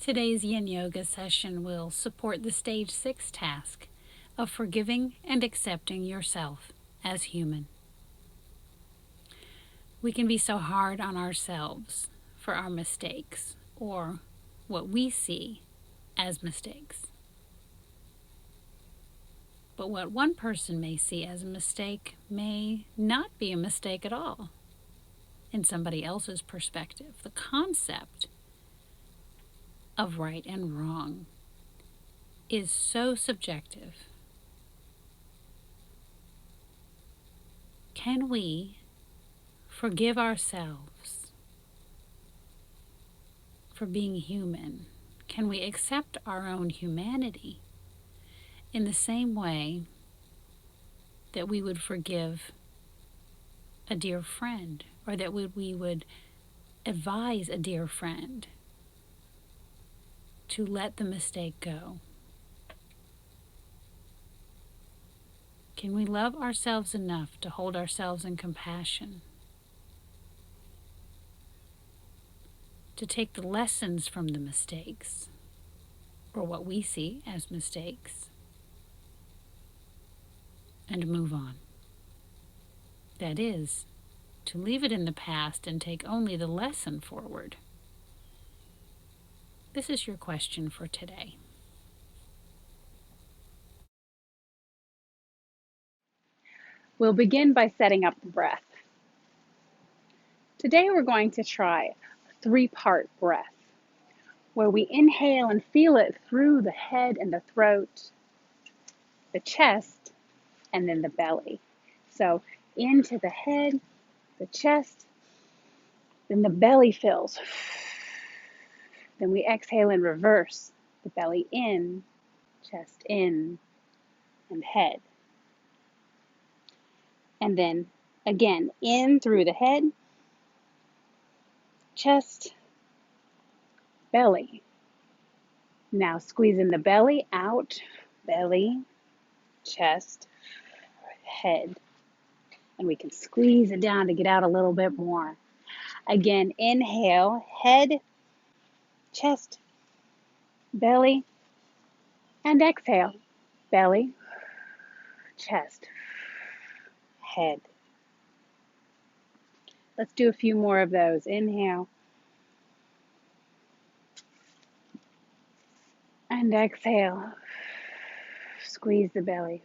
Today's Yin Yoga session will support the Stage 6 task of forgiving and accepting yourself as human. We can be so hard on ourselves for our mistakes or what we see as mistakes. But what one person may see as a mistake may not be a mistake at all in somebody else's perspective. The concept of right and wrong is so subjective. Can we forgive ourselves for being human? Can we accept our own humanity in the same way that we would forgive a dear friend, or that we would advise a dear friend to let the mistake go? Can we love ourselves enough to hold ourselves in compassion, to take the lessons from the mistakes, or what we see as mistakes, and move on? That is, to leave it in the past and take only the lesson forward. This is your question for today. We'll begin by setting up the breath. Today we're going to try a 3-part breath, where we inhale and feel it through the head and the throat, the chest, and then the belly. So into the head, the chest, then the belly fills. Then we exhale in reverse, the belly in, chest in, and head. And then again, in through the head, chest, belly. Now squeeze in the belly, out, belly, chest, head. And we can squeeze it down to get out a little bit more. Again, inhale, head, chest, belly, and exhale, belly, chest, head. Let's do a few more of those. Inhale. And exhale. Squeeze the belly.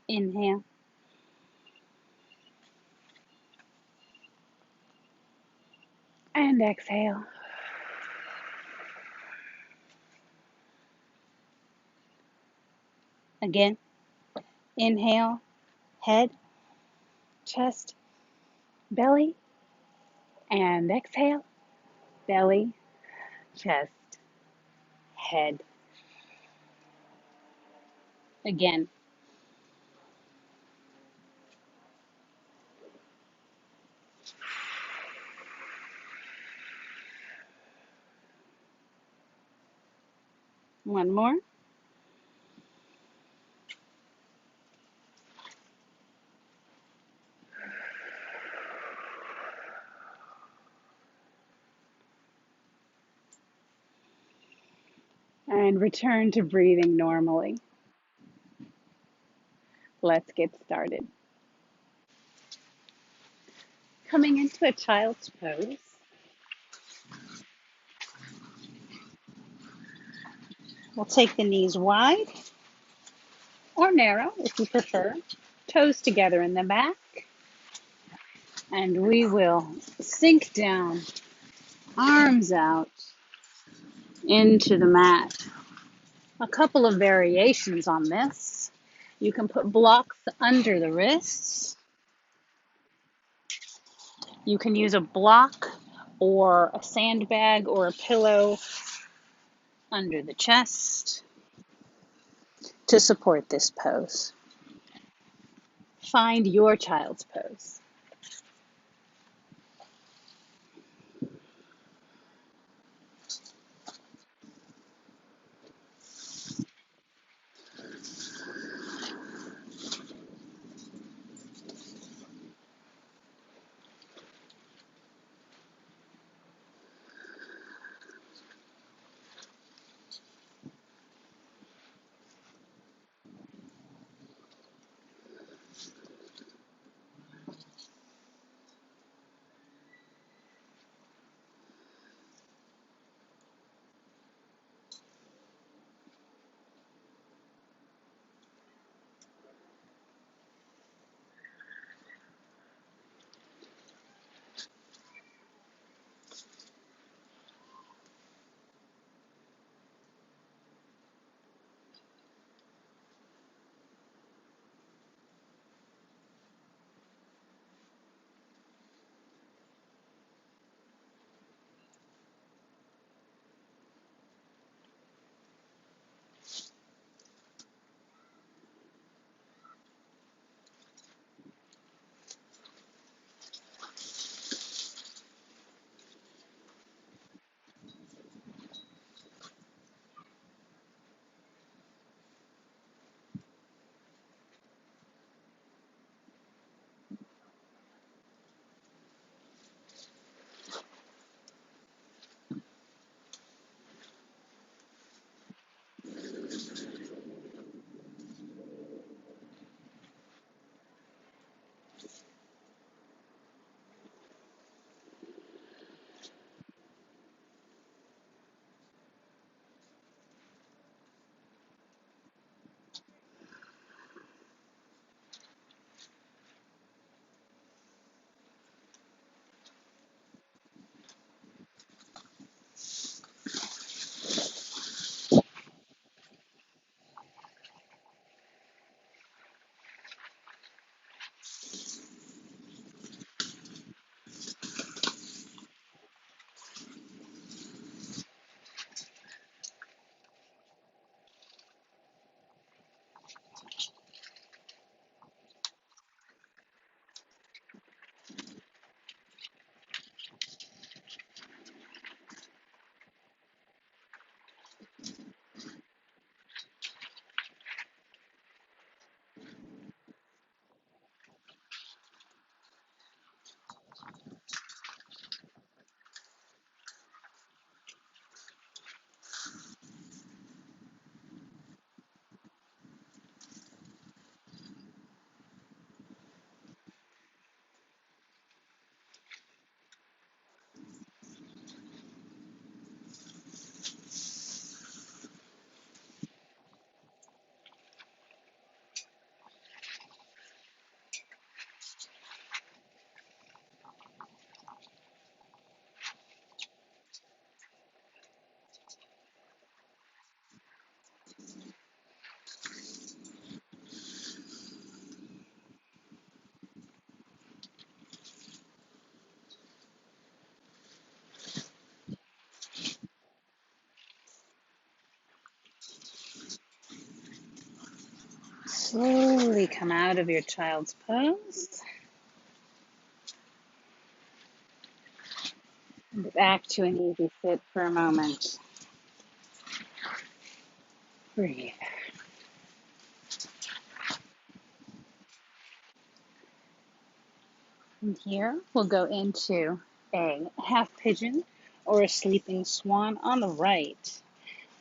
Inhale. And exhale. Again. Inhale, head, chest, belly, and exhale, belly, chest, head. Again. One more. And return to breathing normally. Let's get started. Coming into a child's pose. We'll take the knees wide or narrow if you prefer. Toes together in the back. And we will sink down, arms out into the mat. A couple of variations on this. You can put blocks under the wrists. You can use a block or a sandbag or a pillow under the chest to support this pose. Find your child's pose. Slowly come out of your child's pose. And back to an easy sit for a moment. Breathe. From here, we'll go into a half pigeon or a sleeping swan on the right.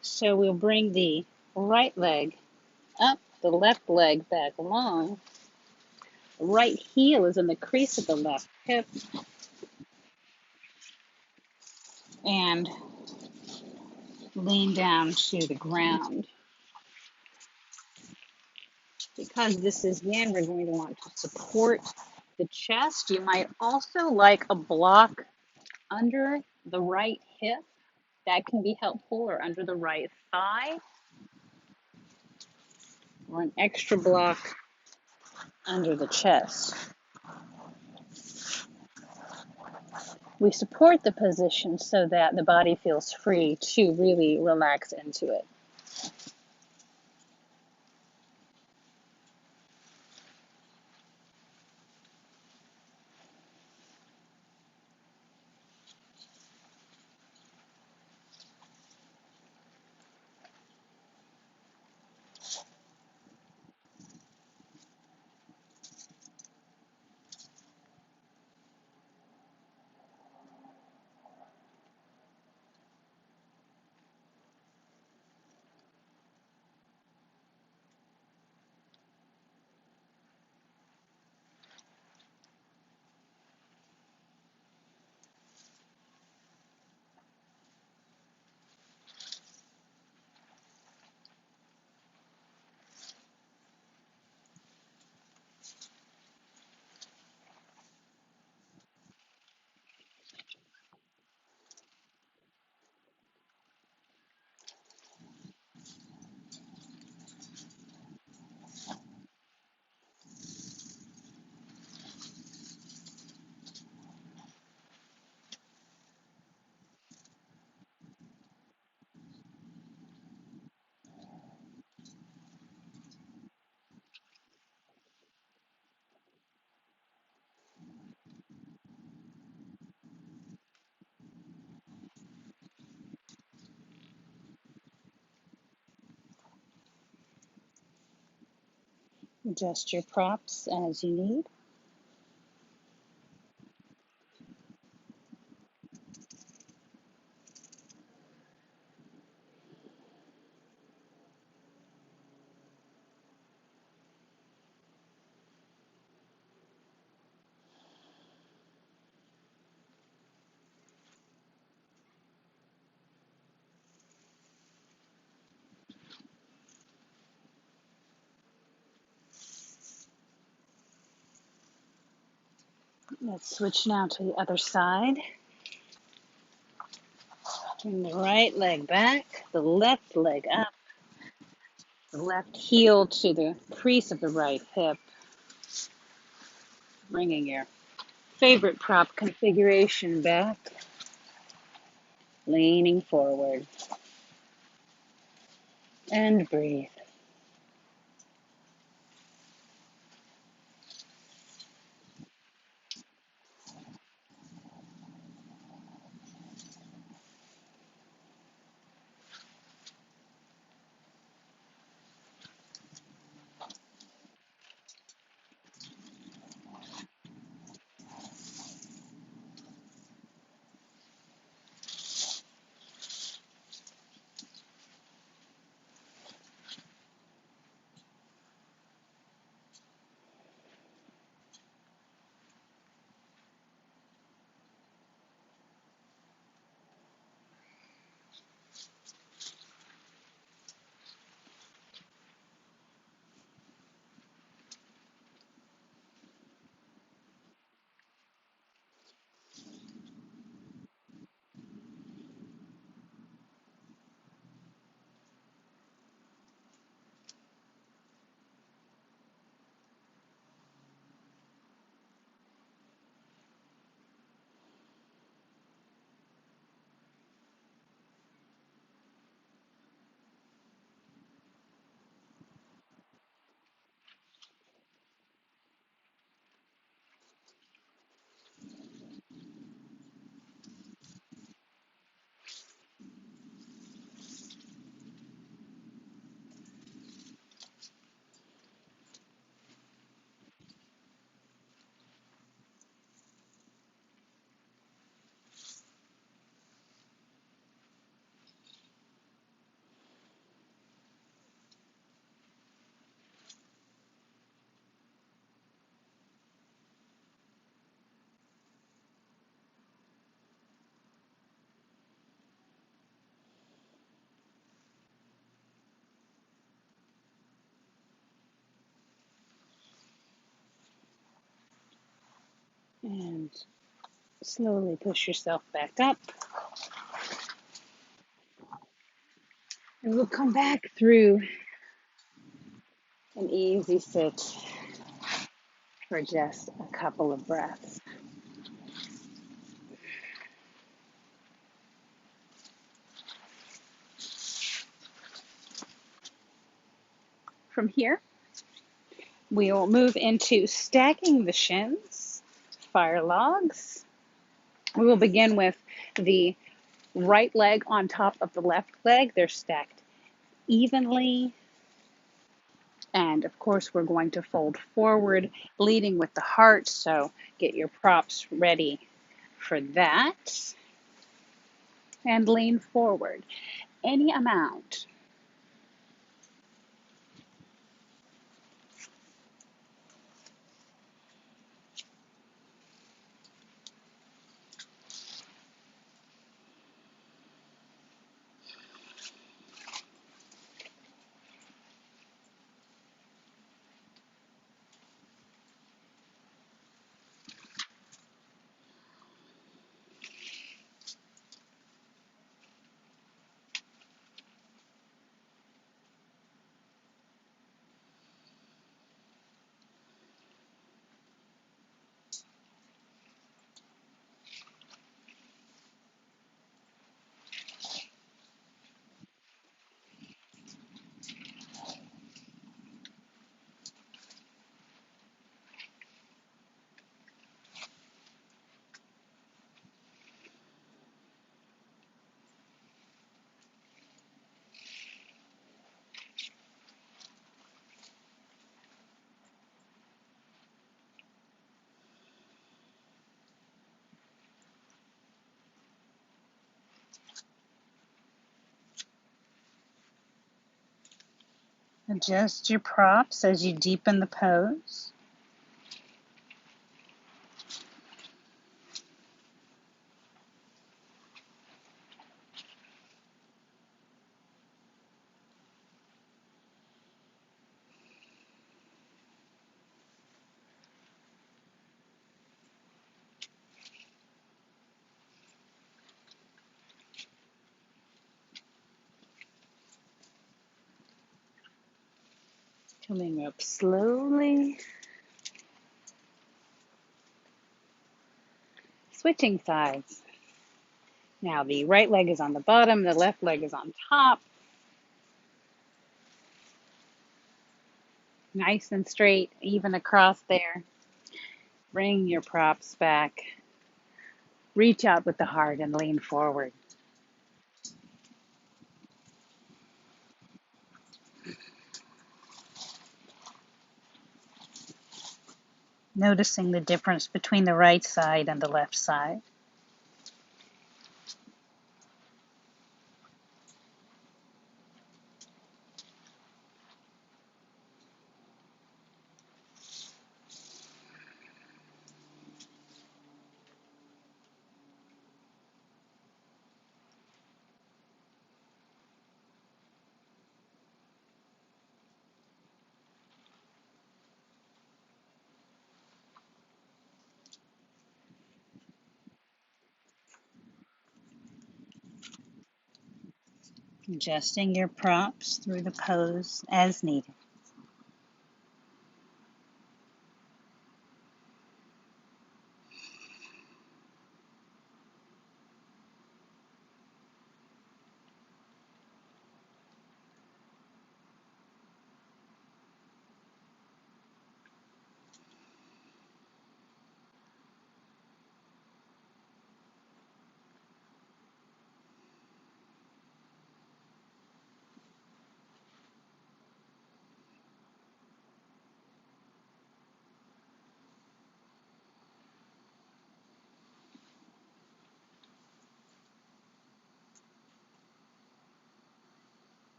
So we'll bring the right leg up, the left leg back long. The right heel is in the crease of the left hip. And lean down to the ground. Because this is yin, we're going to want to support the chest. You might also like a block under the right hip. That can be helpful, or under the right thigh, or an extra block under the chest. We support the position so that the body feels free to really relax into it. Adjust your props as you need. Let's switch now to the other side. Bring the right leg back, the left leg up, the left heel to the crease of the right hip. Bringing your favorite prop configuration back, leaning forward, and breathe. And slowly push yourself back up. And we'll come back through an easy sit for just a couple of breaths. From here, we will move into stacking the shins, fire logs. We will begin with the right leg on top of the left leg. They're stacked evenly. And of course, we're going to fold forward, leading with the heart. So get your props ready for that. And lean forward any amount. Adjust your props as you deepen the pose. Coming up slowly. Switching sides. Now the right leg is on the bottom, the left leg is on top. Nice and straight, even across there. Bring your props back. Reach out with the heart and lean forward. Noticing the difference between the right side and the left side. Adjusting your props through the pose as needed.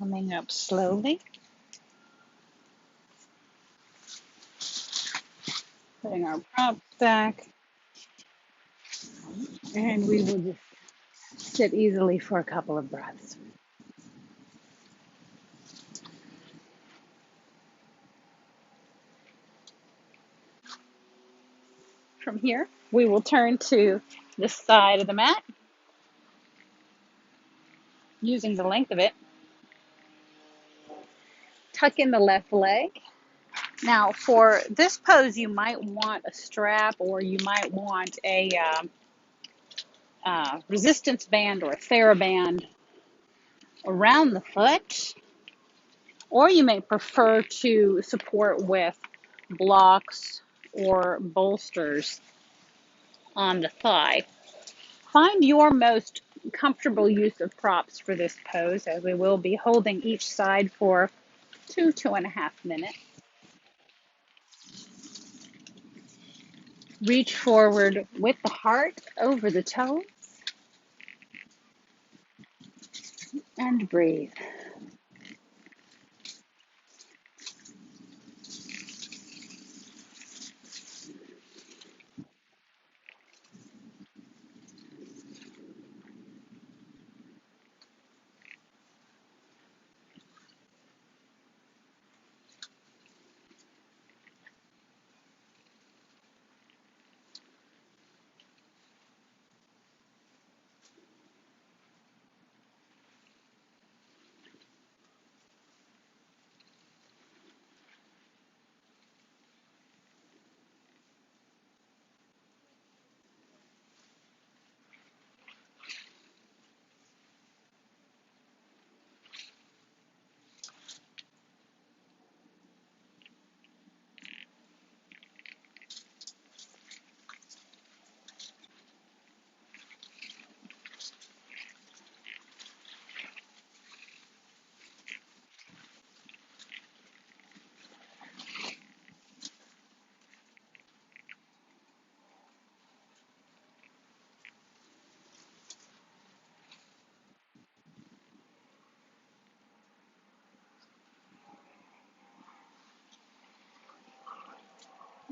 Coming up slowly, putting our props back, and we will just sit easily for a couple of breaths. From here, we will turn to this side of the mat, using the length of it. Tuck in the left leg. Now, for this pose, you might want a strap, or you might want a resistance band or a TheraBand around the foot, or you may prefer to support with blocks or bolsters on the thigh. Find your most comfortable use of props for this pose, as we will be holding each side for 2.5 minutes. Reach forward with the heart over the toes and breathe.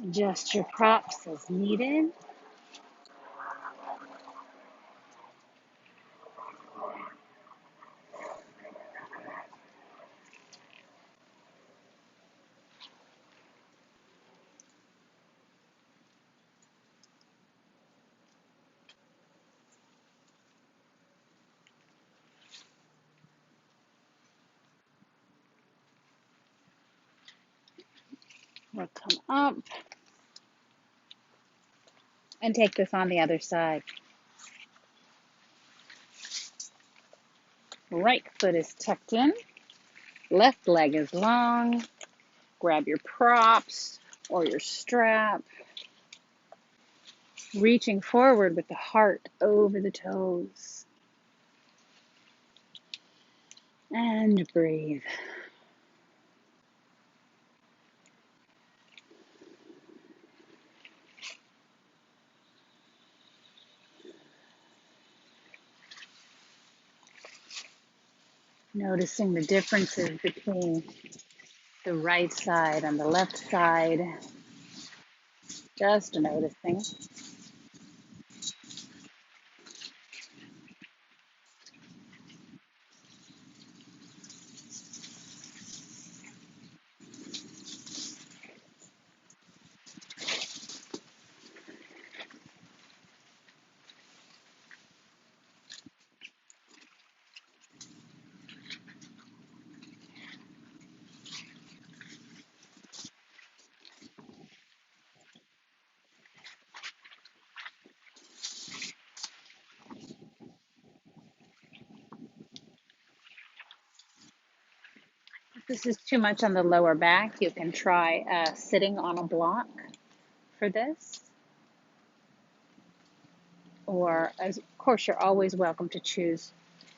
Adjust your props as needed. We'll come up and take this on the other side. Right foot is tucked in, left leg is long. Grab your props or your strap, reaching forward with the heart over the toes. And breathe. Noticing the differences between the right side and the left side. Just noticing. If this is too much on the lower back, you can try sitting on a block for this. Or, of course, you're always welcome to choose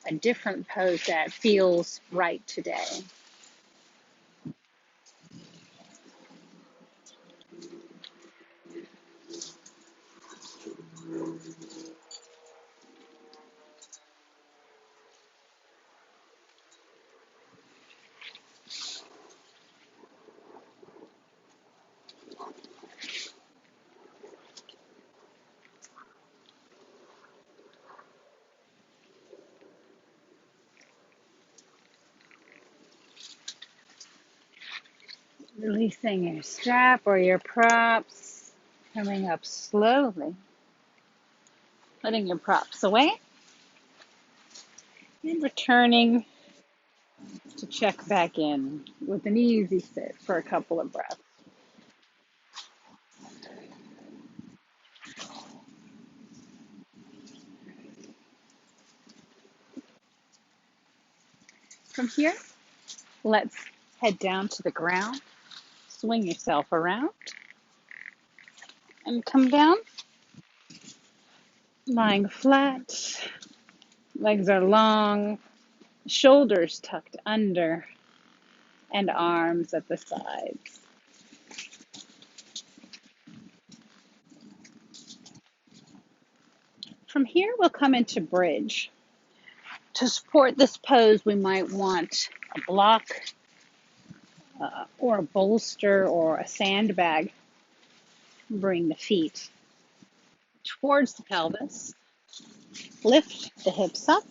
a different pose that feels right today. Releasing your strap or your props, coming up slowly, letting your props away, and returning to check back in with an easy sit for a couple of breaths. From here, let's head down to the ground, swing yourself around, and come down, lying flat, legs are long, shoulders tucked under, and arms at the sides. From here, we'll come into bridge. To support this pose, we might want a block or a bolster or a sandbag. Bring the feet towards the pelvis. Lift the hips up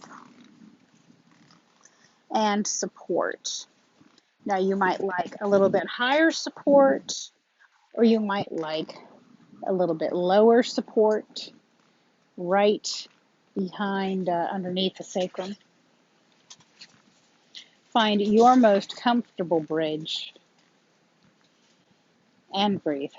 and support. Now you might like a little bit higher support, or you might like a little bit lower support right behind, underneath the sacrum. Find your most comfortable bridge and breathe.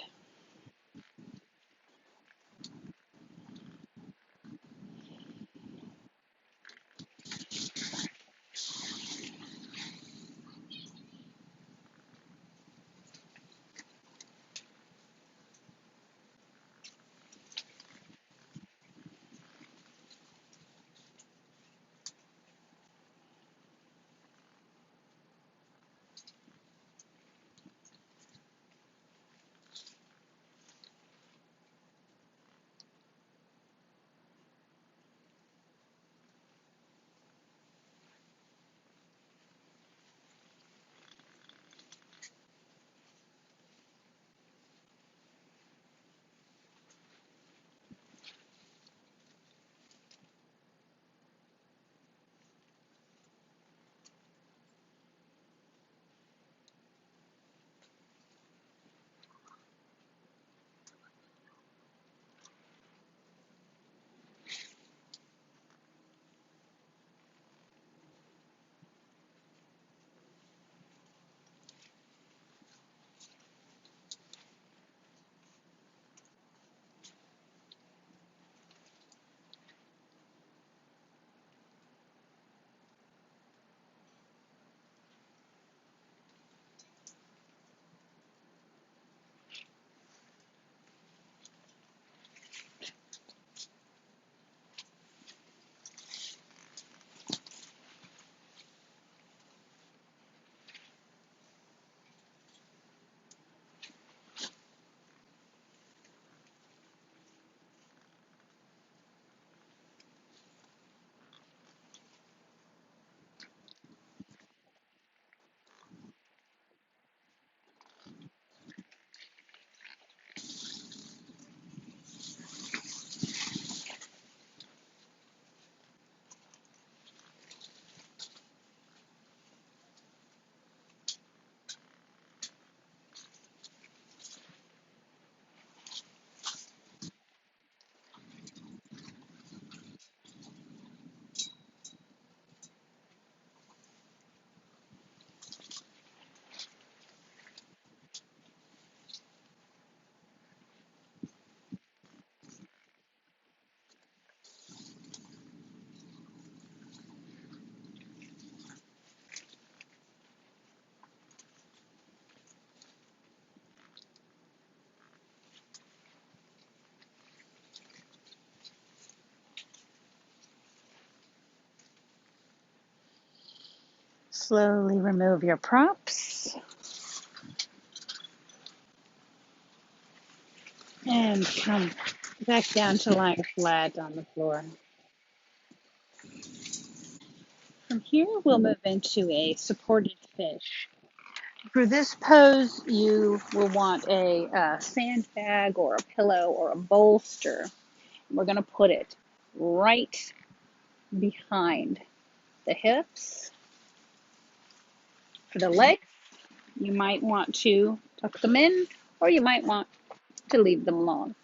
Slowly remove your props and come back down to lying flat on the floor. From here, we'll move into a supported fish. For this pose, you will want a sandbag or a pillow or a bolster. We're going to put it right behind the hips for the legs You might want to tuck them in, or you might want to leave them alone.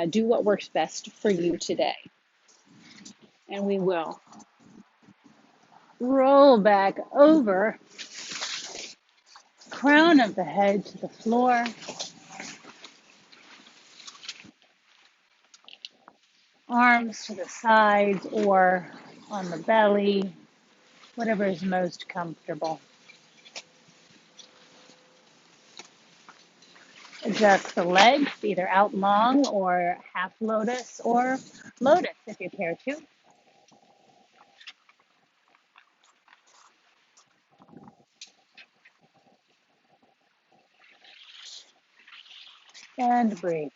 Do what works best for you today. And we will roll back over, crown of the head to the floor, arms to the sides or on the belly, whatever is most comfortable. Adjust the legs, either out long or half lotus or lotus if you care to. And breathe.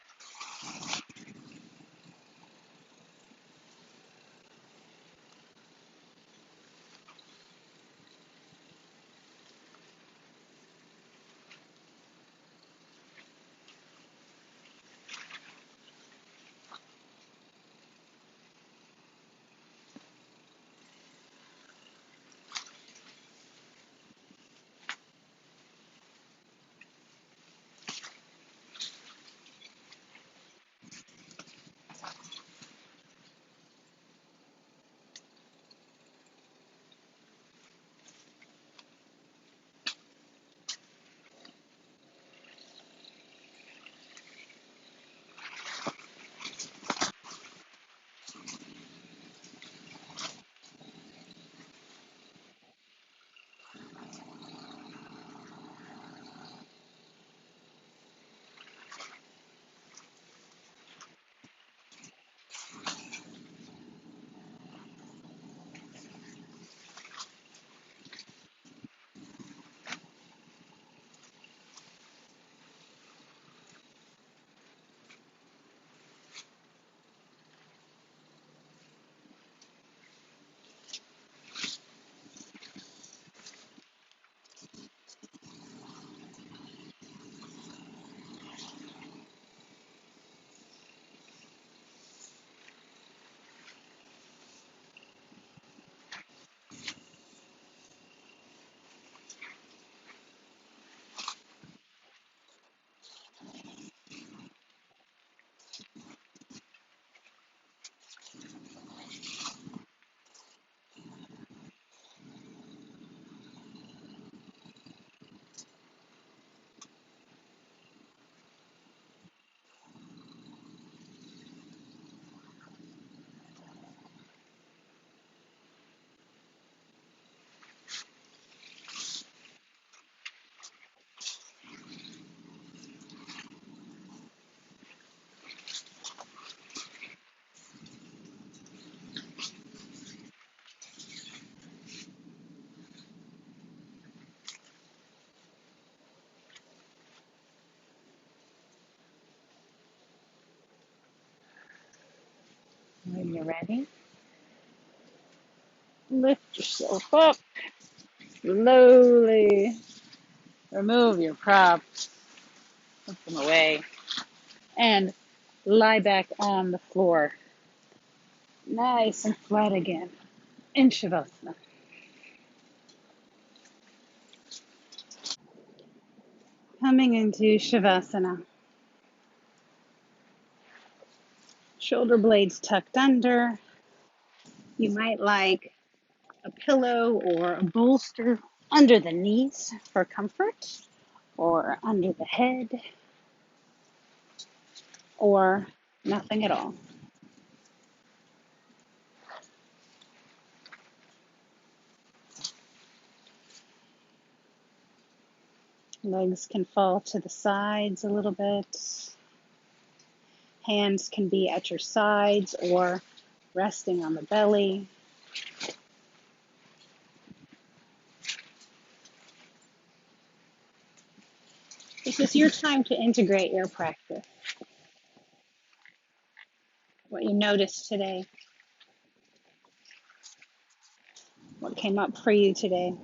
When you're ready, lift yourself up slowly. Remove your props, put them away, and lie back on the floor. Nice and flat again in Shavasana. Coming into Shavasana. Shoulder blades tucked under. You might like a pillow or a bolster under the knees for comfort, or under the head, or nothing at all. Legs can fall to the sides a little bit. Hands can be at your sides or resting on the belly. This is your time to integrate your practice. What you noticed today, what came up for you today.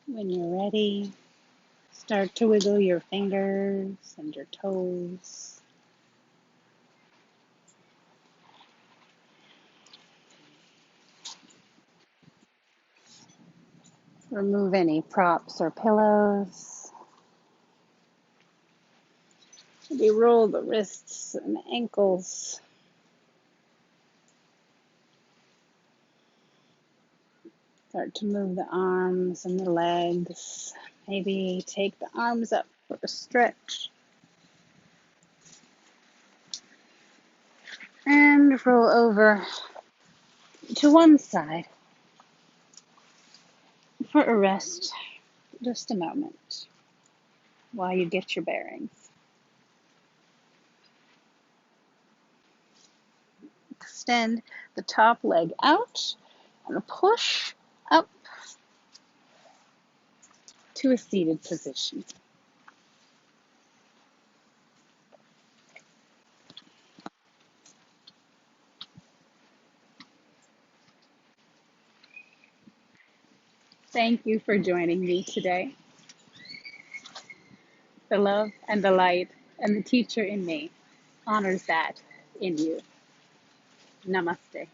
When you're ready, start to wiggle your fingers and your toes. Remove any props or pillows. Maybe roll the wrists and ankles. Start to move the arms and the legs. Maybe take the arms up for a stretch. And roll over to one side for a rest. Just a moment while you get your bearings. Extend the top leg out and push up to a seated position. Thank you for joining me today. The love and the light and the teacher in me honors that in you. Namaste.